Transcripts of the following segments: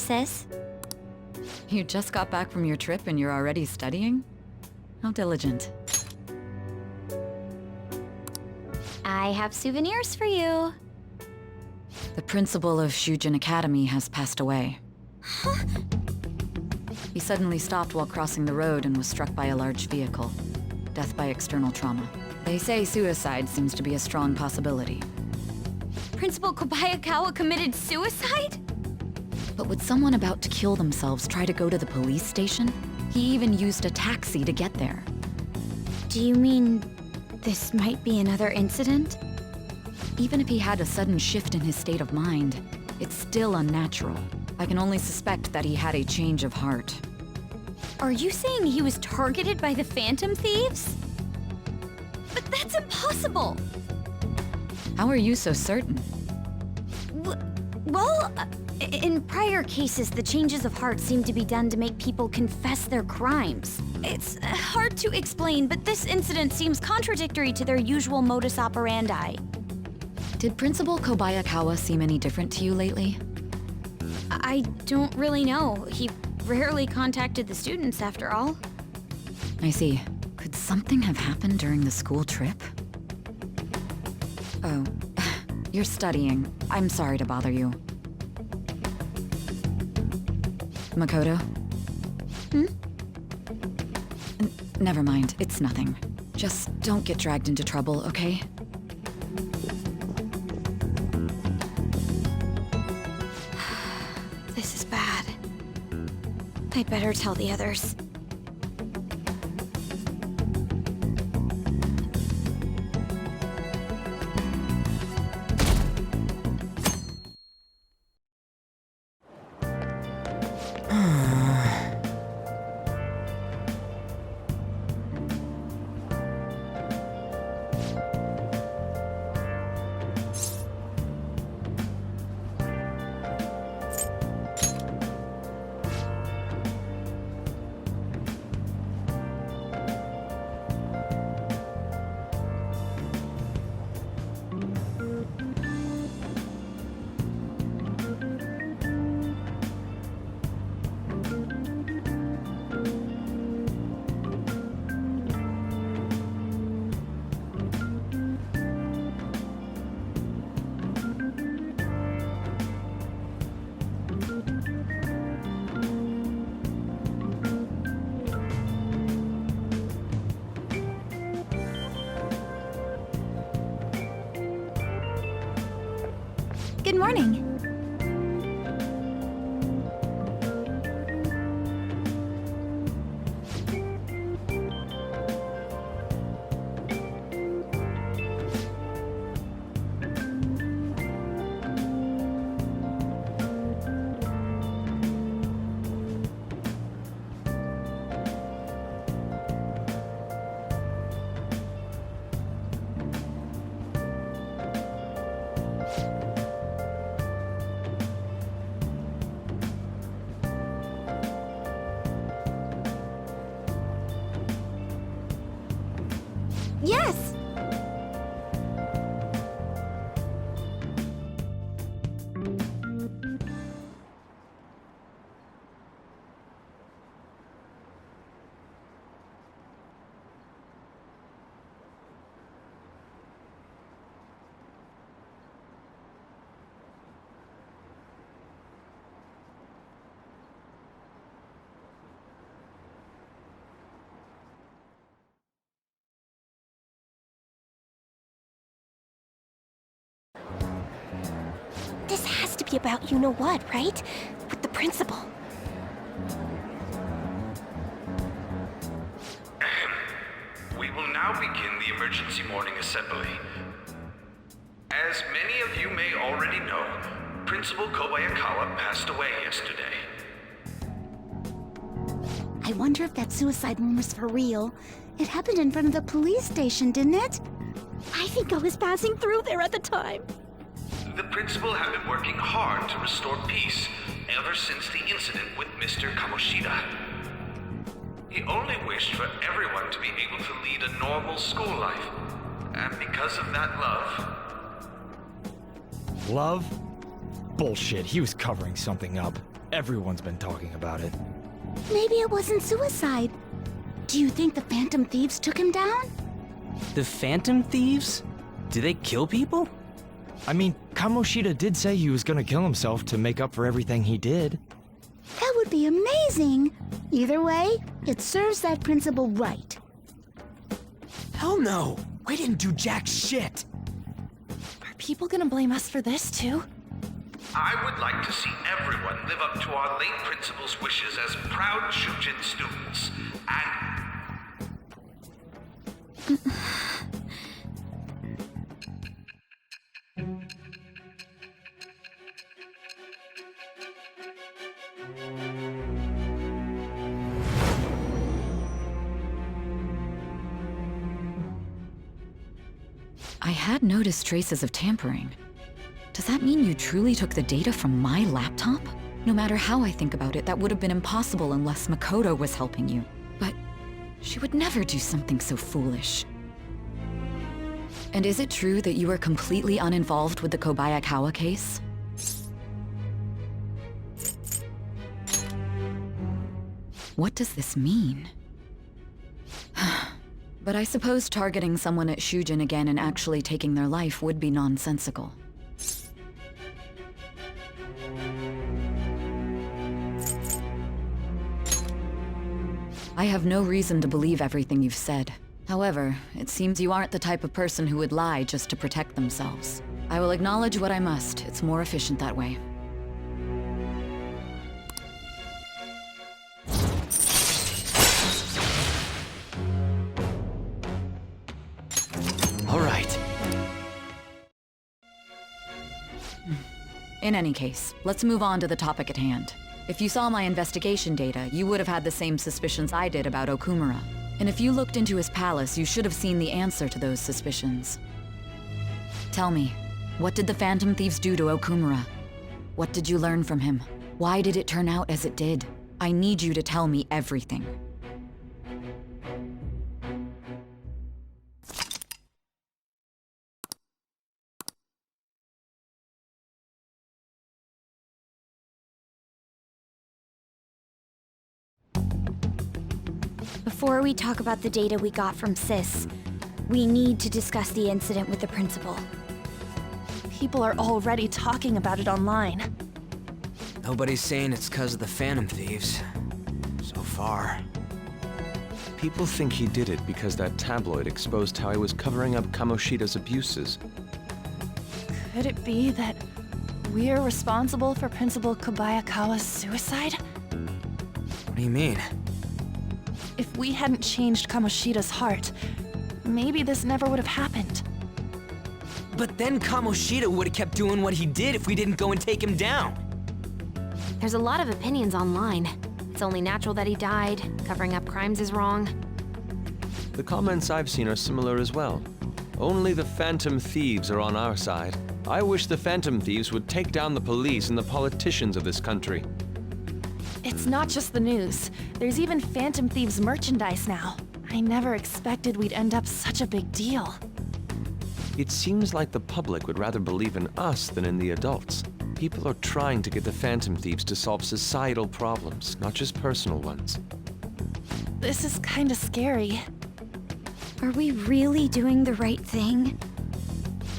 sis. You just got back from your trip and you're already studying? How diligent. I have souvenirs for you. The principal of Shujin Academy has passed away. Huh? He suddenly stopped while crossing the road and was struck by a large vehicle. Death by external trauma. They say suicide seems to be a strong possibility. Principal Kobayakawa committed suicide? But would someone about to kill themselves try to go to the police station? He even used a taxi to get there. Do you mean this might be another incident? Even if he had a sudden shift in his state of mind, it's still unnatural. I can only suspect that he had a change of heart. Are you saying he was targeted by the Phantom Thieves? But that's impossible! How are you so certain? Well, in prior cases, the changes of heart seem to be done to make people confess their crimes. It's hard to explain, but this incident seems contradictory to their usual modus operandi. Did Principal Kobayakawa seem any different to you lately? I don't really know. He rarely contacted the students, after all. I see. Could something have happened during the school trip? Oh, you're studying. I'm sorry to bother you. Makoto? Never mind, it's nothing. Just don't get dragged into trouble, okay? This is bad. I'd better tell the others. Good morning. Yes! This has to be about you-know-what, right? With the principal. We will now begin the emergency morning assembly. As many of you may already know, Principal Kobayakawa passed away yesterday. I wonder if that suicide one was for real. It happened in front of the police station, didn't it? I think I was passing through there at the time. The principal had been working hard to restore peace ever since the incident with Mr. Kamoshida. He only wished for everyone to be able to lead a normal school life. And because of that love... Love? Bullshit, he was covering something up. Everyone's been talking about it. Maybe it wasn't suicide. Do you think the Phantom Thieves took him down? The Phantom Thieves? Do they kill people? I mean, Kamoshida did say he was gonna kill himself to make up for everything he did. That would be amazing. Either way, it serves that principal right. Hell no! We didn't do jack shit! Are people gonna blame us for this too? I would like to see everyone live up to our late principal's wishes as proud Shujin students, and I had noticed traces of tampering. Does that mean you truly took the data from my laptop? No matter how I think about it, that would have been impossible unless Makoto was helping you. But she would never do something so foolish. And is it true that you were completely uninvolved with the Kobayakawa case? What does this mean? But I suppose targeting someone at Shujin again and actually taking their life would be nonsensical. I have no reason to believe everything you've said. However, it seems you aren't the type of person who would lie just to protect themselves. I will acknowledge what I must. It's more efficient that way. All right. In any case, let's move on to the topic at hand. If you saw my investigation data, you would have had the same suspicions I did about Okumura. And if you looked into his palace, you should have seen the answer to those suspicions. Tell me, what did the Phantom Thieves do to Okumura? What did you learn from him? Why did it turn out as it did? I need you to tell me everything. Before we talk about the data we got from Sis, we need to discuss the incident with the principal. People are already talking about it online. Nobody's saying it's because of the Phantom Thieves. So far. People think he did it because that tabloid exposed how he was covering up Kamoshida's abuses. Could it be that we're responsible for Principal Kobayakawa's suicide? What do you mean? If we hadn't changed Kamoshida's heart, maybe this never would have happened. But then Kamoshida would have kept doing what he did if we didn't go and take him down. There's a lot of opinions online. It's only natural that he died. Covering up crimes is wrong. The comments I've seen are similar as well. Only the Phantom Thieves are on our side. I wish the Phantom Thieves would take down the police and the politicians of this country. It's not just the news. There's even Phantom Thieves merchandise now. I never expected we'd end up such a big deal. It seems like the public would rather believe in us than in the adults. People are trying to get the Phantom Thieves to solve societal problems, not just personal ones. This is kinda scary. Are we really doing the right thing?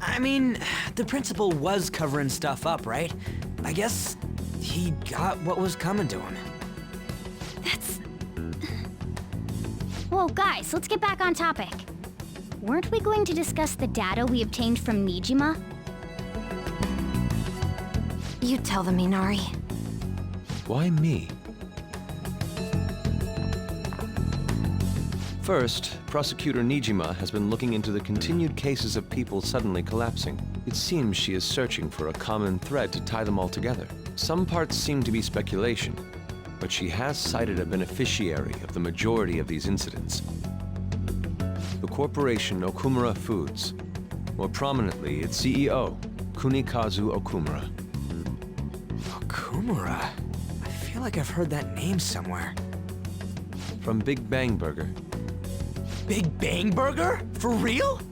I mean, the principal was covering stuff up, right? I guess he got what was coming to him. That's... Whoa, guys, let's get back on topic. Weren't we going to discuss the data we obtained from Nijima? You tell them, Minari. Why me? First, Prosecutor Nijima has been looking into the continued cases of people suddenly collapsing. It seems she is searching for a common thread to tie them all together. Some parts seem to be speculation, but she has cited a beneficiary of the majority of these incidents. The corporation Okumura Foods. More prominently, its CEO, Kunikazu Okumura. Okumura? I feel like I've heard that name somewhere. From Big Bang Burger. Big Bang Burger? For real?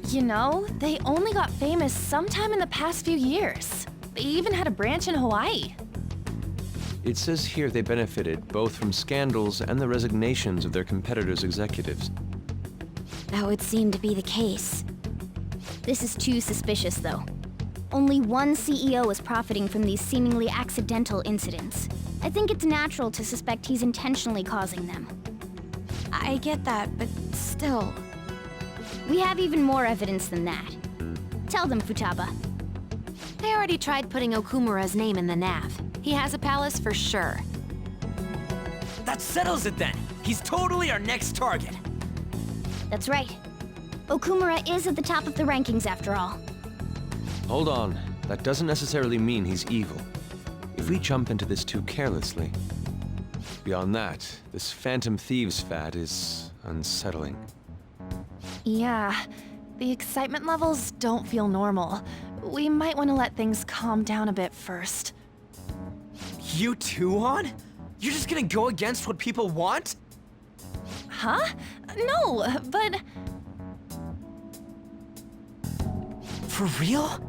You know, they only got famous sometime in the past few years. They even had a branch in Hawaii. It says here they benefited both from scandals and the resignations of their competitors' executives. That would seem to be the case. This is too suspicious, though. Only one CEO is profiting from these seemingly accidental incidents. I think it's natural to suspect he's intentionally causing them. I get that, but still. We have even more evidence than that. Tell them, Futaba. They already tried putting Okumura's name in the nav. He has a palace for sure. That settles it then. He's totally our next target. That's right. Okumura is at the top of the rankings after all. Hold on. That doesn't necessarily mean he's evil. If we jump into this too carelessly. Beyond that, this Phantom Thieves fad is unsettling. Yeah, the excitement levels don't feel normal. We might want to let things calm down a bit first. You too, Han? You're just gonna go against what people want? Huh? No, but... For real?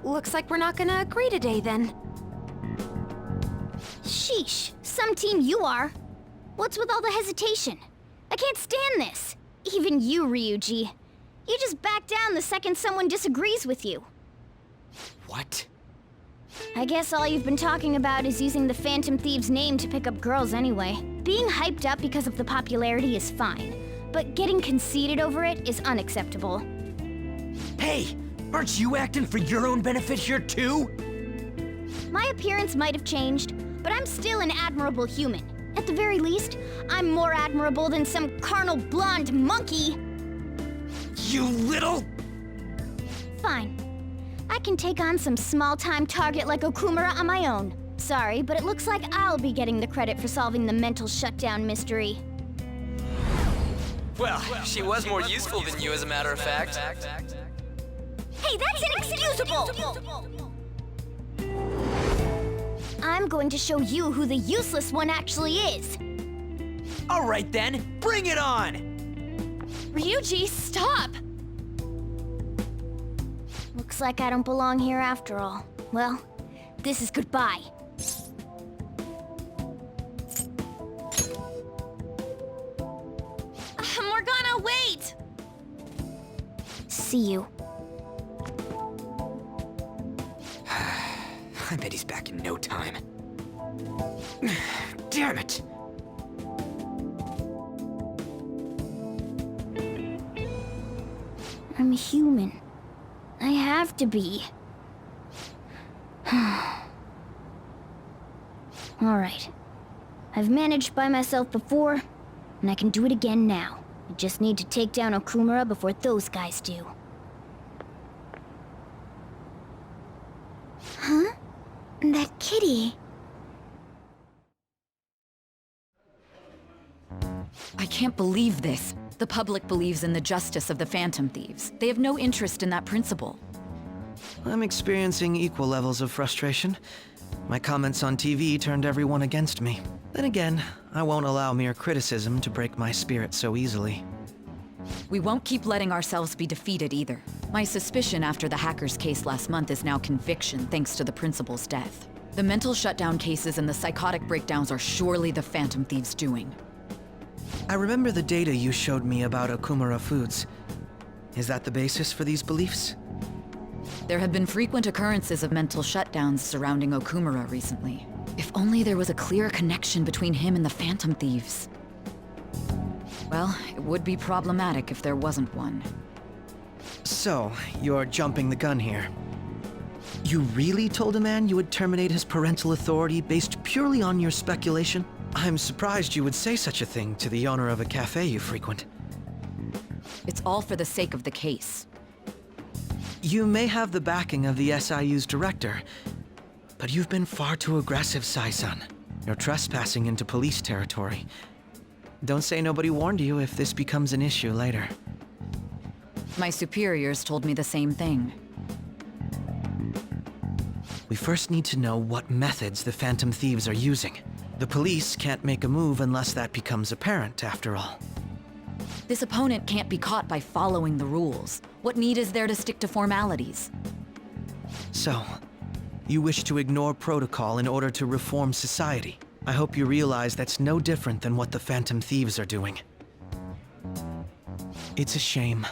Looks like we're not gonna agree today then. Sheesh, some team you are. What's with all the hesitation? I can't stand this. Even you, Ryuji. You just back down the second someone disagrees with you. What? I guess all you've been talking about is using the Phantom Thieves' name to pick up girls anyway. Being hyped up because of the popularity is fine, but getting conceited over it is unacceptable. Hey! Aren't you acting for your own benefit here too? My appearance might have changed, but I'm still an admirable human. At the very least, I'm more admirable than some carnal blonde monkey. You little... Fine. I can take on some small-time target like Okumura on my own. Sorry, but it looks like I'll be getting the credit for solving the mental shutdown mystery. Well, she was more useful than you, as a matter of fact. Hey, that's inexcusable! I'm going to show you who the useless one actually is. All right then, bring it on! Ryuji, stop! Looks like I don't belong here after all. Well, this is goodbye. Morgana, wait! See you. I bet he's back in no time. Damn it! I'm human. I have to be. Alright. I've managed by myself before, and I can do it again now. I just need to take down Okumura before those guys do. Huh? That kitty. I can't believe this. The public believes in the justice of the Phantom Thieves. They have no interest in that principle. I'm experiencing equal levels of frustration. My comments on TV turned everyone against me. Then again, I won't allow mere criticism to break my spirit so easily. We won't keep letting ourselves be defeated either. My suspicion after the hacker's case last month is now conviction thanks to the principal's death. The mental shutdown cases and the psychotic breakdowns are surely the Phantom Thieves' doing. I remember the data you showed me about Okumura Foods. Is that the basis for these beliefs? There have been frequent occurrences of mental shutdowns surrounding Okumura recently. If only there was a clear connection between him and the Phantom Thieves. Well, it would be problematic if there wasn't one. So, you're jumping the gun here. You really told a man you would terminate his parental authority based purely on your speculation? I'm surprised you would say such a thing to the owner of a cafe you frequent. It's all for the sake of the case. You may have the backing of the SIU's director, but you've been far too aggressive, Sai-san. You're trespassing into police territory. Don't say nobody warned you if this becomes an issue later. My superiors told me the same thing. We first need to know what methods the Phantom Thieves are using. The police can't make a move unless that becomes apparent, after all. This opponent can't be caught by following the rules. What need is there to stick to formalities? So, You wish to ignore protocol in order to reform society. I hope you realize that's no different than what the Phantom Thieves are doing. It's a shame.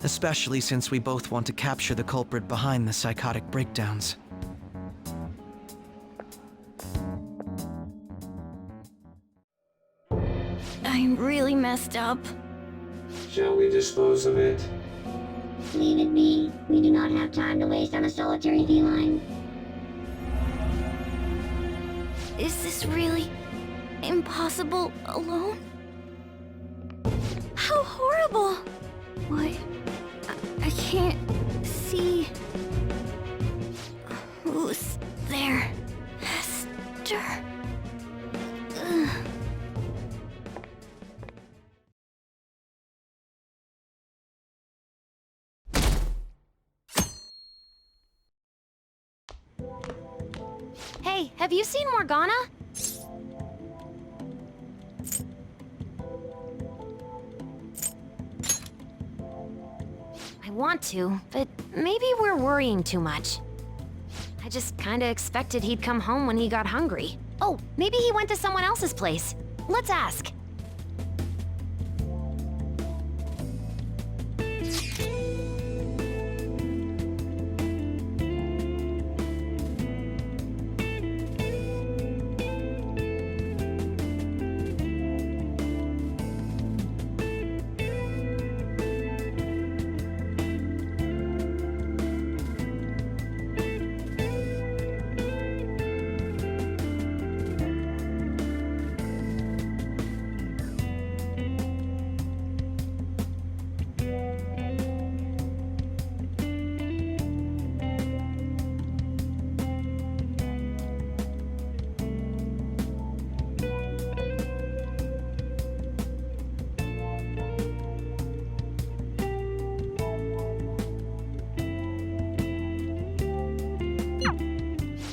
Especially since we both want to capture the culprit behind the psychotic breakdowns. I'm really messed up. Shall we dispose of it? Leave it be. We do not have time to waste on a solitary feline. Is this really impossible alone? How horrible! What? I can't see. Who's there? Hester. Ugh. Hey, have you seen Morgana? I want to, but maybe we're worrying too much. I just kinda expected he'd come home when he got hungry. Oh, maybe he went to someone else's place. Let's ask.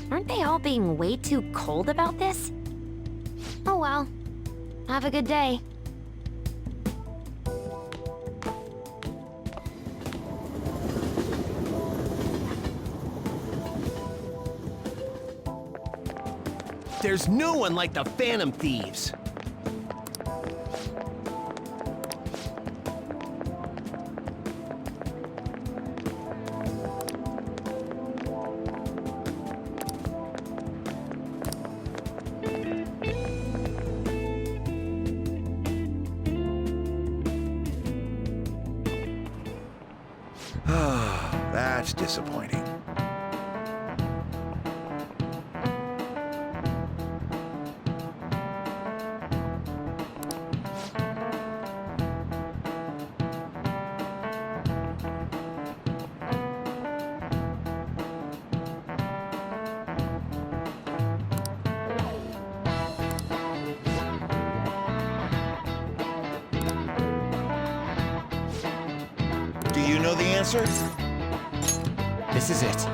Aren't they all being way too cold about this? Oh well. Have a good day. There's no one like the Phantom Thieves. That's disappointing. Do you know the answer? This is it.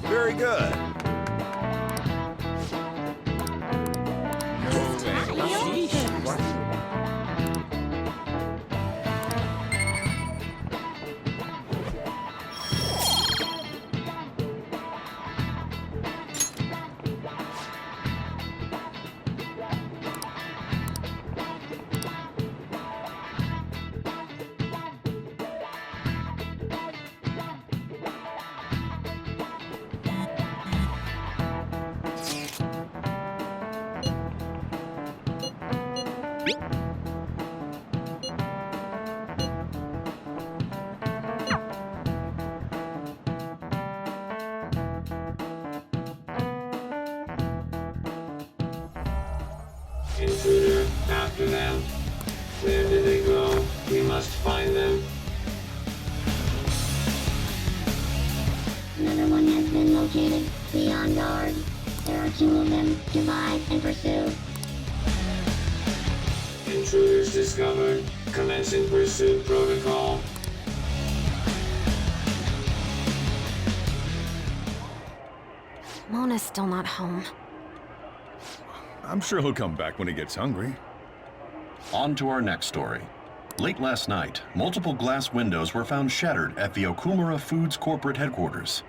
Very good. Intruder, after them. Where did they go? We must find them. Another one has been located. Be on guard. There are 2 of them. Divide and pursue. Intruders discovered. Commencing pursuit protocol. Mona's still not home. I'm sure he'll come back when he gets hungry. On to our next story. Late last night, multiple glass windows were found shattered at the Okumura Foods corporate headquarters.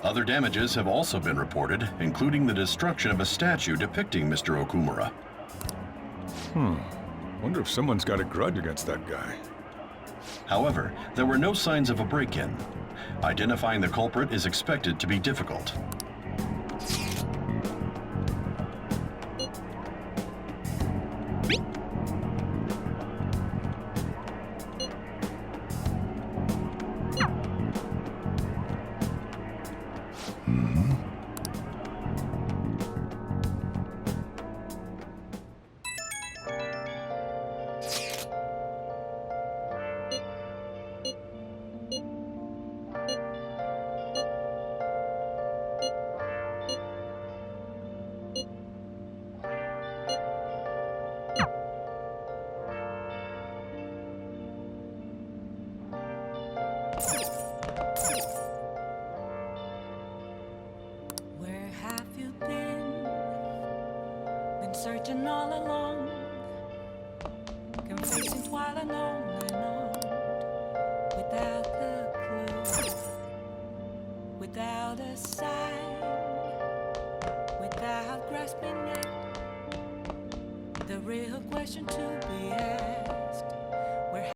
Other damages have also been reported, including the destruction of a statue depicting Mr. Okumura. Wonder if someone's got a grudge against that guy. However, there were no signs of a break-in. Identifying the culprit is expected to be difficult. Where have you been? Been searching all along, confusing while alone and on, without a clue, without a sign, without grasping it. The real question to be asked: